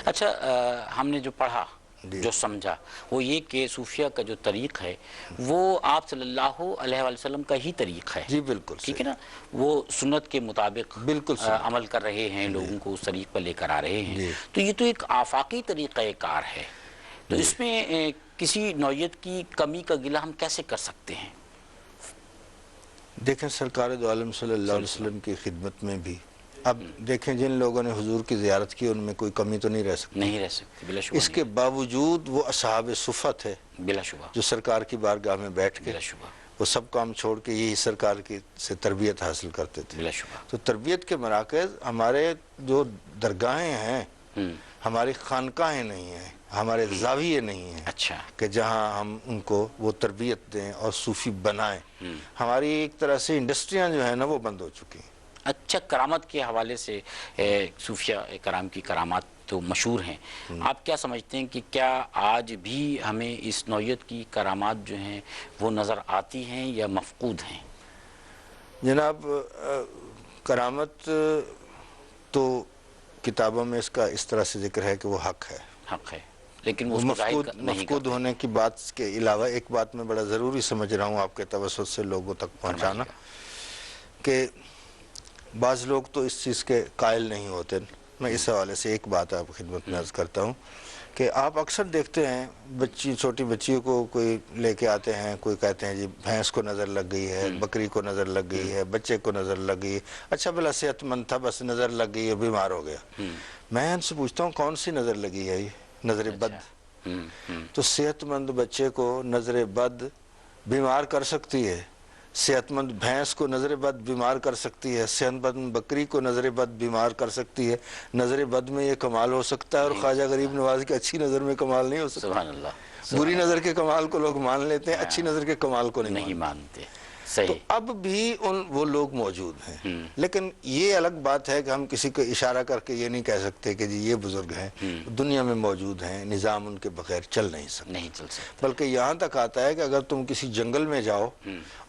اچھا ہم نے جو پڑھا جو سمجھا وہ یہ کہ صوفیہ کا جو طریق ہے وہ آپ صلی اللہ علیہ وآلہ وسلم کا ہی طریق ہے. جی بالکل ٹھیک ہے نا, وہ سنت کے مطابق بالکل عمل کر رہے ہیں, لوگوں کو اس طریق پر لے کر آ رہے ہیں. جی تو یہ تو ایک آفاقی طریقہ کار ہے, تو اس میں کسی نوعیت کی کمی کا گلہ ہم کیسے کر سکتے ہیں؟ دیکھیں سرکار دو عالم صلی اللہ علیہ وسلم کی خدمت میں بھی اب دیکھیں جن لوگوں نے حضور کی زیارت کی ان میں کوئی کمی تو نہیں رہ سکتی, نہیں رہ سکتی بلا شبہ. اس کے باوجود وہ اصحاب صفہ تھے بلا شبہ, جو سرکار کی بارگاہ میں بیٹھ کے بلا شبہ, وہ سب کام چھوڑ کے یہی سرکار کی سے تربیت حاصل کرتے تھے. بلا شبہ. تو تربیت کے مراکز ہمارے جو درگاہیں ہیں, ہماری خانقاہیں نہیں ہیں, ہمارے زاویے نہیں ہیں اچھا کہ جہاں ہم ان کو وہ تربیت دیں اور صوفی بنائیں. ہماری ایک طرح سے انڈسٹریاں جو ہیں نا وہ بند ہو چکی ہیں. اچھا, کرامت کے حوالے سے صوفیہ کرام کی کرامات تو مشہور ہیں. آپ کیا سمجھتے ہیں کہ کیا آج بھی ہمیں اس نوعیت کی کرامات جو ہیں وہ نظر آتی ہیں یا مفقود ہیں؟ جناب کرامت تو کتابوں میں اس کا اس طرح سے ذکر ہے کہ وہ حق ہے, حق ہے, لیکن وہ اس کو ظاہر نہیں مفقود ہونے کی بات کے علاوہ ایک بات میں بڑا ضروری سمجھ رہا ہوں آپ کے توسط سے لوگوں تک پہنچانا, کہ بعض لوگ تو اس چیز کے قائل نہیں ہوتے. میں اس حوالے سے ایک بات آپ خدمت میں عرض کرتا ہوں کہ آپ اکثر دیکھتے ہیں چھوٹی بچیوں کو کوئی لے کے آتے ہیں, کوئی کہتے ہیں جی بھینس کو نظر لگ گئی ہے, بکری کو نظر لگ گئی ہے, بچے کو نظر لگ گئی ہے, اچھا بلا صحت مند تھا بس نظر لگ گئی ہے, بیمار ہو گیا. میں ان سے پوچھتا ہوں کون سی نظر لگی ہے, یہ نظر بد. تو صحت مند بچے کو نظر بد بیمار کر سکتی ہے, صحت مند بھینس کو نظر بد بیمار کر سکتی ہے, صحت مند بکری کو نظر بد بیمار کر سکتی ہے. نظر بد میں یہ کمال ہو سکتا ہے اور خواجہ غریب نواز کی اچھی نظر میں کمال نہیں ہو سکتا. سبحان اللہ. بری نظر کے کمال کو لوگ مان لیتے ہیں, اچھی نظر کے کمال کو نہیں مانتے. تو صحیح. اب بھی وہ لوگ موجود ہیں, لیکن یہ الگ بات ہے کہ ہم کسی کو اشارہ کر کے یہ نہیں کہہ سکتے کہ جی یہ بزرگ ہیں, دنیا میں موجود ہیں, نظام ان کے بغیر چل نہیں سکتا. بلکہ یہاں تک آتا ہے کہ اگر تم کسی جنگل میں جاؤ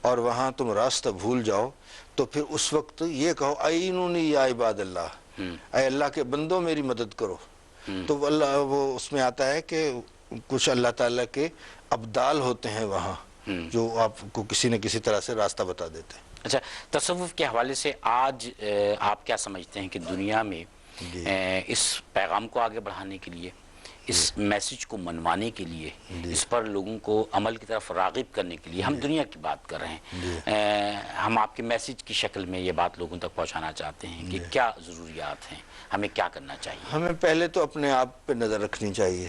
اور وہاں تم راستہ بھول جاؤ تو پھر اس وقت یہ کہو اعینونی یا عباد اللہ, اے اللہ کے بندوں میری مدد کرو. تو اللہ وہ اس میں آتا ہے کہ کچھ اللہ تعالیٰ کے ابدال ہوتے ہیں وہاں جو آپ کو کسی نہ کسی طرح سے راستہ بتا دیتے ہیں. اچھا, تصوف کے حوالے سے آج آپ کیا سمجھتے ہیں کہ دنیا میں اس پیغام کو آگے بڑھانے کے لیے, اس میسیج کو منوانے کے لیے, اس پر لوگوں کو عمل کی طرف راغب کرنے کے لیے, ہم دنیا کی بات کر رہے ہیں, ہم آپ کے میسیج کی شکل میں یہ بات لوگوں تک پہنچانا چاہتے ہیں کہ کیا ضروریات ہیں, ہمیں کیا کرنا چاہیے؟ ہمیں پہلے تو اپنے آپ پہ نظر رکھنی چاہیے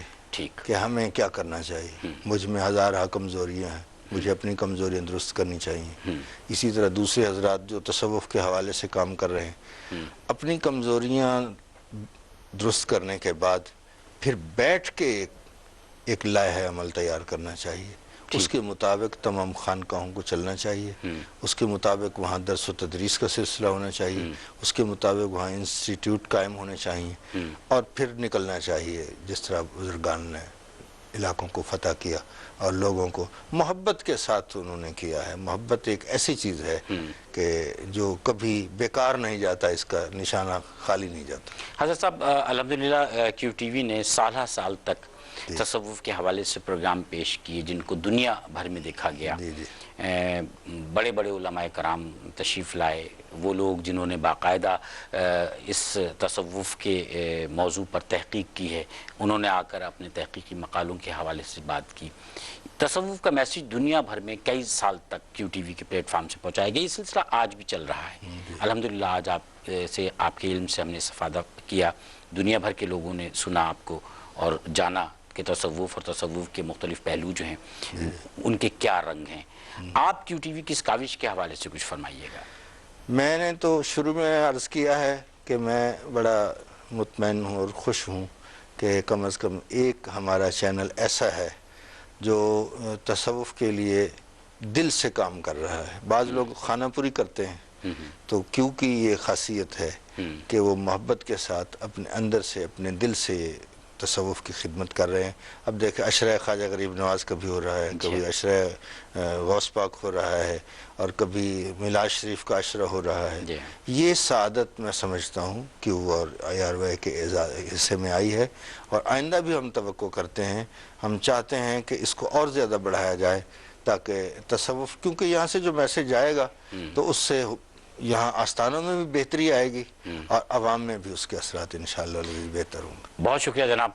کہ ہمیں کیا کرنا چاہیے. مجھ میں ہزارہ کمزوریاں ہیں, مجھے اپنی کمزوریاں درست کرنی چاہیے. اسی طرح دوسرے حضرات جو تصوف کے حوالے سے کام کر رہے ہیں, اپنی کمزوریاں درست کرنے کے بعد پھر بیٹھ کے ایک لائحہ عمل تیار کرنا چاہیے. اس کے مطابق تمام خانقاہوں کو چلنا چاہیے, اس کے مطابق وہاں درس و تدریس کا سلسلہ ہونا چاہیے, اس کے مطابق وہاں انسٹیٹیوٹ قائم ہونے چاہیے, اور پھر نکلنا چاہیے جس طرح بزرگان نے علاقوں کو فتح کیا اور لوگوں کو محبت کے ساتھ انہوں نے کیا ہے. محبت ایک ایسی چیز ہے کہ جو کبھی بیکار نہیں جاتا, اس کا نشانہ خالی نہیں جاتا. حضرت صاحب الحمدللہ کیو ٹی وی نے سالہ سال تک تصوف کے حوالے سے پروگرام پیش کیے جن کو دنیا بھر میں دیکھا گیا. بڑے بڑے علماء کرام تشریف لائے, وہ لوگ جنہوں نے باقاعدہ اس تصوف کے موضوع پر تحقیق کی ہے, انہوں نے آ کر اپنے تحقیقی مقالوں کے حوالے سے بات کی. تصوف کا میسیج دنیا بھر میں کئی سال تک کیو ٹی وی کے پلیٹ فارم سے پہنچایا گیا. یہ سلسلہ آج بھی چل رہا ہے. الحمدللہ آج آپ کے علم سے ہم نے استفادہ کیا, دنیا بھر کے لوگوں نے سنا آپ کو اور جانا کہ تصوف اور تصوف کے مختلف پہلو جو ہیں ان کے کیا رنگ ہیں. آپ کیو ٹی وی کی اس کاوش کے حوالے سے کچھ فرمائیے گا. میں نے تو شروع میں عرض کیا ہے کہ میں بڑا مطمئن ہوں اور خوش ہوں کہ کم از کم ایک ہمارا چینل ایسا ہے جو تصوف کے لیے دل سے کام کر رہا ہے. بعض لوگ خانہ پوری کرتے ہیں, تو کیونکہ یہ خاصیت ہے کہ وہ محبت کے ساتھ اپنے اندر سے اپنے دل سے تصوف کی خدمت کر رہے ہیں. اب دیکھیں عشرہ خواجہ غریب نواز کبھی ہو رہا ہے, کبھی عشرہ غوث پاک ہو رہا ہے, اور کبھی میلاد شریف کا عشرہ ہو رہا ہے. یہ سعادت میں سمجھتا ہوں کہ وہ IRY کے حصے میں آئی ہے, اور آئندہ بھی ہم توقع کرتے ہیں, ہم چاہتے ہیں کہ اس کو اور زیادہ بڑھایا جائے, تاکہ تصوف, کیونکہ یہاں سے جو میسج آئے گا تو اس سے یہاں آستانوں میں بھی بہتری آئے گی, اور عوام میں بھی اس کے اثرات انشاءاللہ بھی بہتر ہوں گے. بہت شکریہ جناب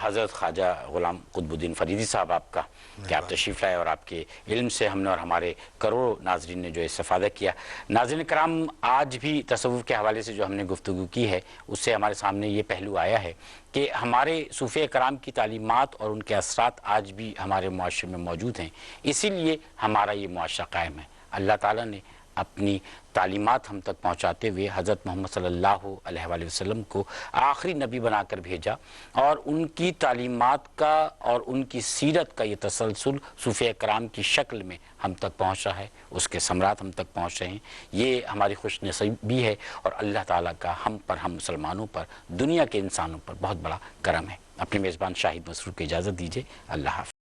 حضرت خواجہ غلام قطب الدین فریدی صاحب آپ کا, کہ آپ تشریف لائے اور آپ کے علم سے ہم نے اور ہمارے کروڑوں ناظرین نے جو استفادہ کیا. ناظرین کرام, آج بھی تصوف کے حوالے سے جو ہم نے گفتگو کی ہے اس سے ہمارے سامنے یہ پہلو آیا ہے کہ ہمارے صوفیہ کرام کی تعلیمات اور ان کے اثرات آج بھی ہمارے معاشرے میں موجود ہیں, اسی لیے ہمارا یہ معاشرہ قائم ہے. اللہ تعالیٰ نے اپنی تعلیمات ہم تک پہنچاتے ہوئے حضرت محمد صلی اللہ علیہ وآلہ وسلم کو آخری نبی بنا کر بھیجا, اور ان کی تعلیمات کا اور ان کی سیرت کا یہ تسلسل صوفیہ کرام کی شکل میں ہم تک پہنچا ہے, اس کے ثمرات ہم تک پہنچ رہے ہیں. یہ ہماری خوش نصیبی ہے, اور اللہ تعالیٰ کا ہم پر, ہم مسلمانوں پر, دنیا کے انسانوں پر بہت بڑا کرم ہے. اپنے میزبان شاہد مسرور کو اجازت دیجیے. اللہ حافظ.